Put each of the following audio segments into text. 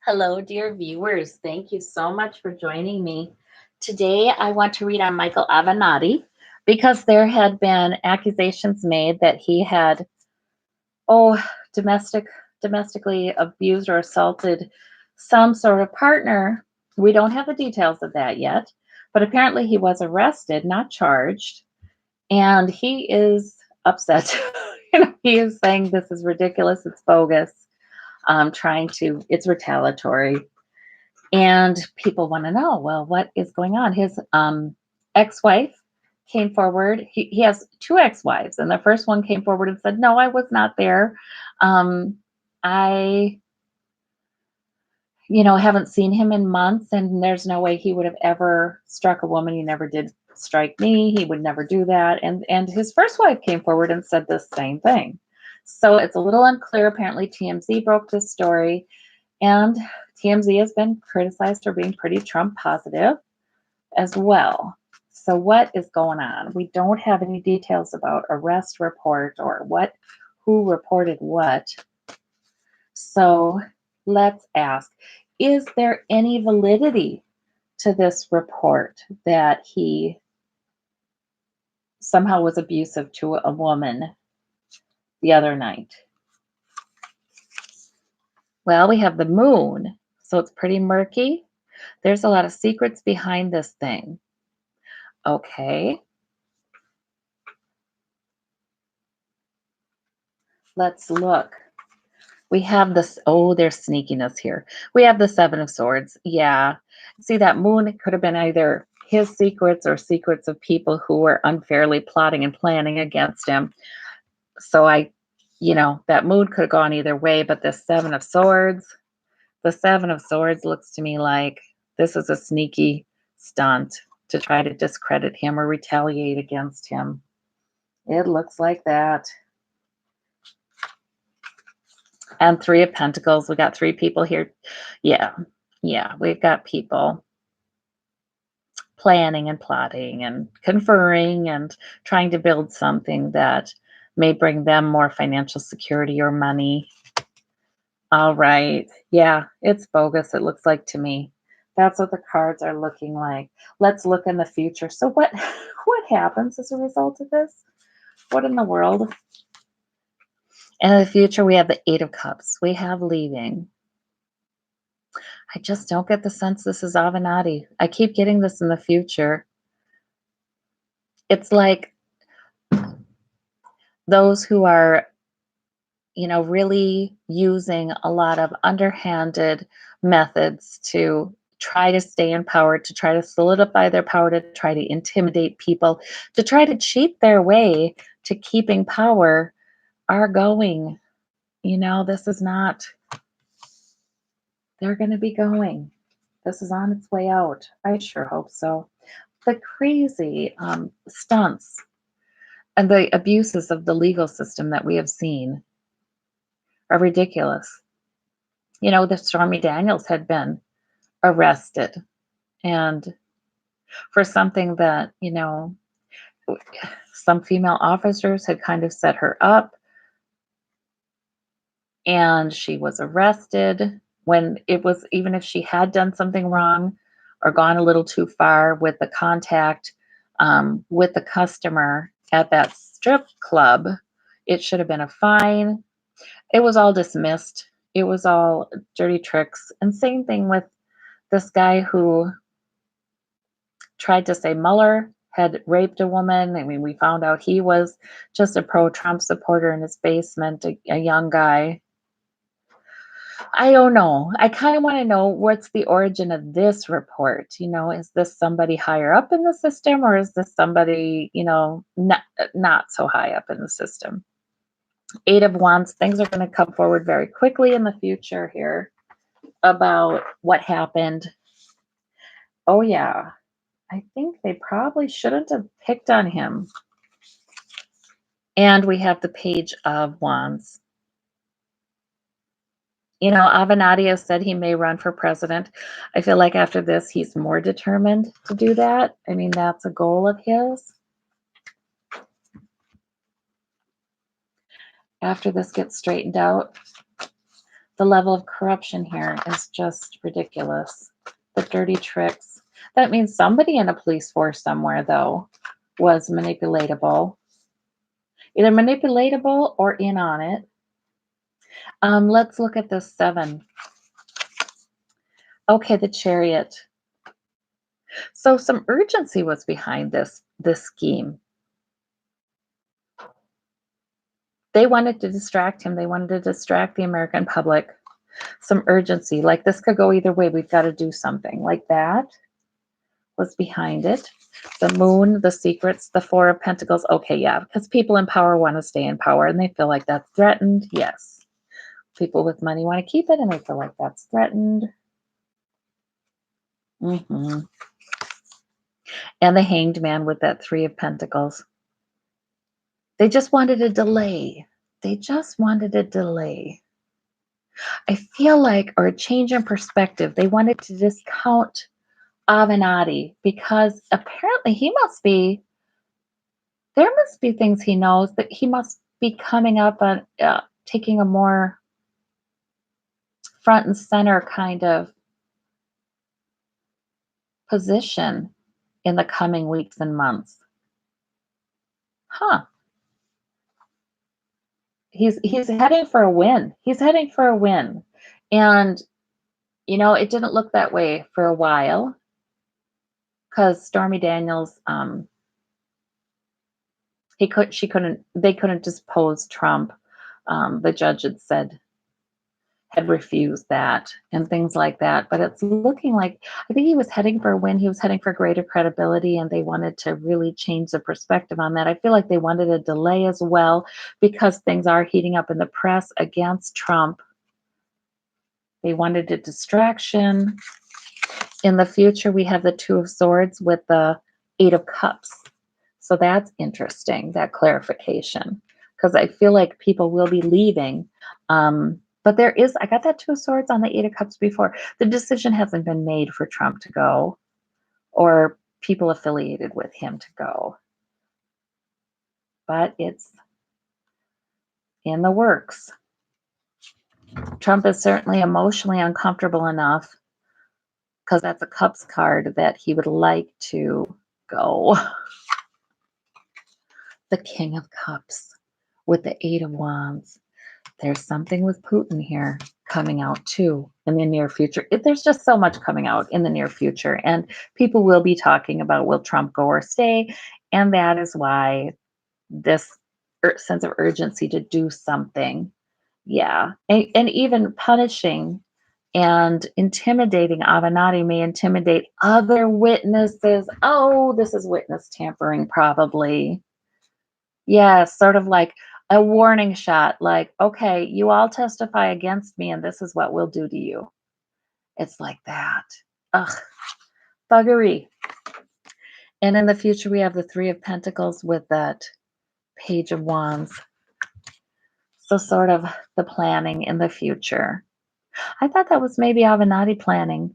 Hello, dear viewers. Thank you so much for joining me. Today, I want to read on Michael Avenatti because there had been accusations made that he had, oh, domestically abused or assaulted some sort of partner. We don't have the details of that yet, but apparently he was arrested, not charged, and he is upset. He is saying this is ridiculous, it's bogus, it's retaliatory. And people want to know, well, what is going on? His ex-wife came forward. He has two ex-wives, and the first one came forward and said, no, I was not there. I, haven't seen him in months, and there's no way he would have ever struck a woman. He never did strike me. He would never do that. And his first wife came forward and said the same thing. So it's a little unclear. Apparently, TMZ broke this story. And TMZ has been criticized for being pretty Trump positive as well. So what is going on? We don't have any details about arrest report or who reported what. So let's ask, is there any validity to this report that he somehow was abusive to a woman the other night? Well, we have the moon, so it's pretty murky. There's a lot of secrets behind this thing. Okay. Let's look. We have this. Oh, there's sneakiness here. We have the Seven of Swords. Yeah. See, that moon could have been either his secrets or secrets of people who were unfairly plotting and planning against him. So that moon could have gone either way, but the Seven of Swords looks to me like this is a sneaky stunt to try to discredit him or retaliate against him. It looks like that. And Three of Pentacles. We got three people here. Yeah. We've got people planning and plotting and conferring and trying to build something that may bring them more financial security or money. All right. Yeah, it's bogus, it looks like to me. That's what the cards are looking like. Let's look in the future. So what happens as a result of this? What in the world? And in the future, we have the Eight of Cups. We have leaving. I just don't get the sense this is Avenatti. I keep getting this in the future. It's like those who are, really using a lot of underhanded methods to try to stay in power, to try to solidify their power, to try to intimidate people, to try to cheat their way to keeping power are going. This is not, they're going to be going. This is on its way out. I sure hope so. The crazy stunts and the abuses of the legal system that we have seen are ridiculous. The Stormy Daniels had been arrested, and for something that, some female officers had kind of set her up, and she was arrested when it was, even if she had done something wrong or gone a little too far with the contact with the customer at that strip club, it should have been a fine. It was all dismissed. It was all dirty tricks. And same thing with this guy who tried to say Mueller had raped a woman. I mean, we found out he was just a pro-Trump supporter in his basement, a young guy. I don't know. I kind of want to know what's the origin of this report. Is this somebody higher up in the system, or is this somebody, not so high up in the system? Eight of Wands, things are going to come forward very quickly in the future here about what happened. Oh, yeah. I think they probably shouldn't have picked on him. And we have the Page of Wands. Avenatti has said he may run for president. I feel like after this, he's more determined to do that. I mean, that's a goal of his. After this gets straightened out, The level of corruption here is just ridiculous. The dirty tricks. That means somebody in a police force somewhere, though, was manipulatable. Either manipulatable or in on it. Let's look at this 7. Okay, the Chariot. So some urgency was behind this scheme. They wanted to distract him. They wanted to distract the American public. Some urgency, like this could go either way. We've got to do something like that was behind it. The Moon, the secrets, the 4 of Pentacles. Okay, yeah, because people in power want to stay in power and they feel like that's threatened. Yes. People with money want to keep it and they feel like that's threatened. And the Hanged Man with that 3 of Pentacles. They just wanted a delay. They just wanted a delay. I feel like, or a change in perspective. They wanted to discount Avenatti because apparently there must be things he knows that he must be coming up on, taking a more front and center kind of position in the coming weeks and months. Huh. He's heading for a win. He's heading for a win. And it didn't look that way for a while because Stormy Daniels, they couldn't depose Trump. The judge had refused that and things like that. But it's looking like, I think he was heading for a win. He was heading for greater credibility, and they wanted to really change the perspective on that. I feel like they wanted a delay as well because things are heating up in the press against Trump. They wanted a distraction. In the future, we have the 2 of Swords with the 8 of Cups. So that's interesting, that clarification, because I feel like people will be leaving. But I got that 2 of Swords on the 8 of Cups before. The decision hasn't been made for Trump to go or people affiliated with him to go. But it's in the works. Trump is certainly emotionally uncomfortable enough, because that's a Cups card, that he would like to go. The King of Cups with the 8 of Wands. There's something with Putin here coming out too in the near future. There's just so much coming out in the near future, and people will be talking about, will Trump go or stay? And that is why this sense of urgency to do something. Yeah. And even punishing and intimidating Avenatti may intimidate other witnesses. Oh, this is witness tampering, probably. Yeah, sort of like a warning shot, like, okay, you all testify against me, and this is what we'll do to you. It's like that. Ugh, buggery. And in the future, we have the 3 of Pentacles with that Page of Wands. So sort of the planning in the future. I thought that was maybe Avenatti planning,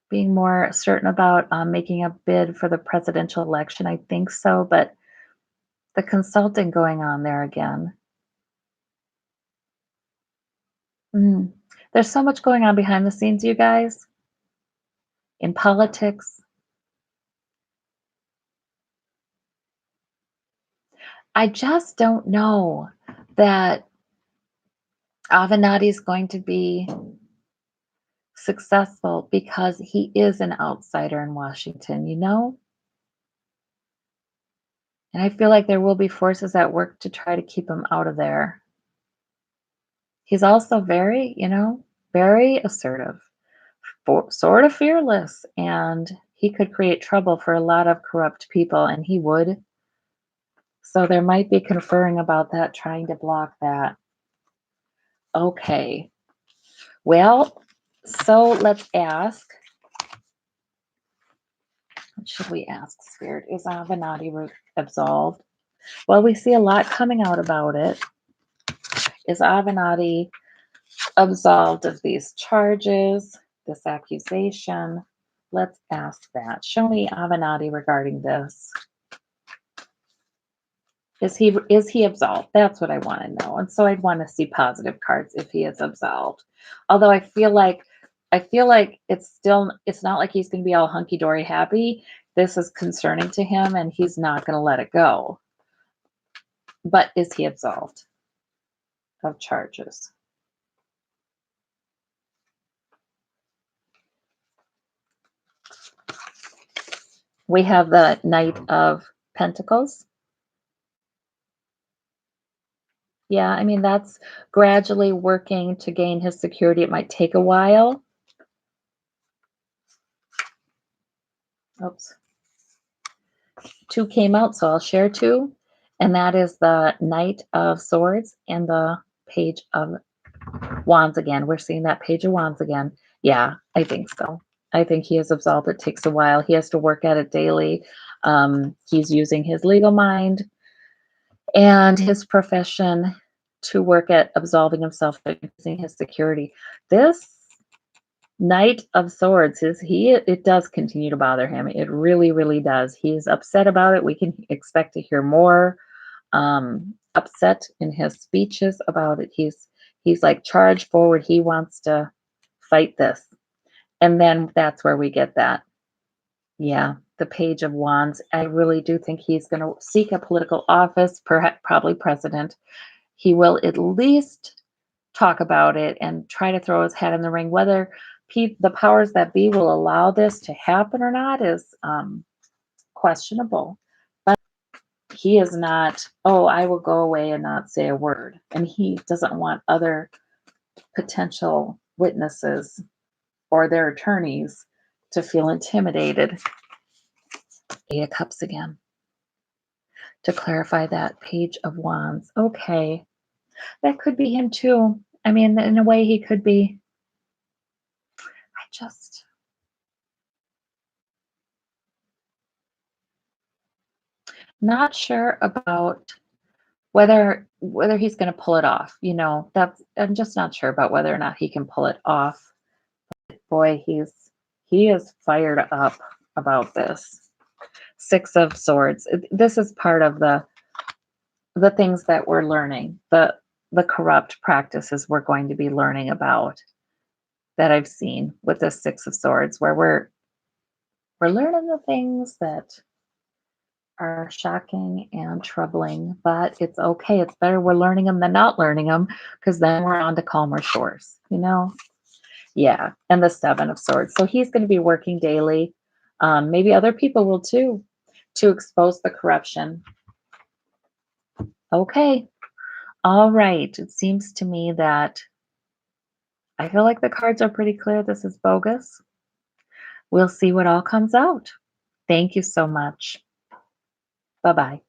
being more certain about making a bid for the presidential election. I think so, but the consulting going on there again. There's so much going on behind the scenes, you guys, in politics. I just don't know that Avenatti is going to be successful because he is an outsider in Washington. And I feel like there will be forces at work to try to keep him out of there. He's also very assertive, sort of fearless, and he could create trouble for a lot of corrupt people, and he would. So there might be conferring about that, trying to block that. Okay. Well, so let's ask. What should we ask, Spirit? Is Avenatti absolved? Well, we see a lot coming out about it. Is Avenatti absolved of these charges, this accusation? Let's ask that. Show me Avenatti regarding this. Is he absolved? That's what I want to know. And so I'd want to see positive cards if he is absolved. Although I feel like it's not like he's going to be all hunky dory happy. This is concerning to him and he's not going to let it go. But is he absolved of charges? We have the Knight of Pentacles. Yeah, I mean, that's gradually working to gain his security. It might take a while. Oops. Two came out, so I'll share two. And that is the Knight of Swords and the Page of Wands again. We're seeing that Page of Wands again. Yeah, I think so. I think he is absolved. It takes a while. He has to work at it daily. He's using his legal mind and his profession to work at absolving himself by using his security. This Knight of Swords is it does continue to bother him. It really, really does. He's upset about it. We can expect to hear more upset in his speeches about it. He's like charge forward. He wants to fight this. And then that's where we get that. Yeah, the Page of Wands. I really do think he's going to seek a political office, perhaps probably president. He will at least talk about it and try to throw his hat in the ring. Whether the powers that be will allow this to happen or not is questionable. But he is not, oh, I will go away and not say a word. And he doesn't want other potential witnesses or their attorneys to feel intimidated. Eight of Cups again. To clarify that, Page of Wands. Okay. That could be him too. I mean, in a way, he could be. I just, not sure about whether he's going to pull it off. That's I'm just not sure about whether or not he can pull it off. Boy, he is fired up about this. Six of Swords. This is part of the things that we're learning. The corrupt practices we're going to be learning about that I've seen with the Six of Swords, where we're learning the things that are shocking and troubling, but it's okay. It's better we're learning them than not learning them because then we're on to calmer shores. Yeah. And the Seven of Swords. So he's going to be working daily. Maybe other people will too, to expose the corruption. Okay. All right. It seems to me that I feel like the cards are pretty clear. This is bogus. We'll see what all comes out. Thank you so much. Bye bye.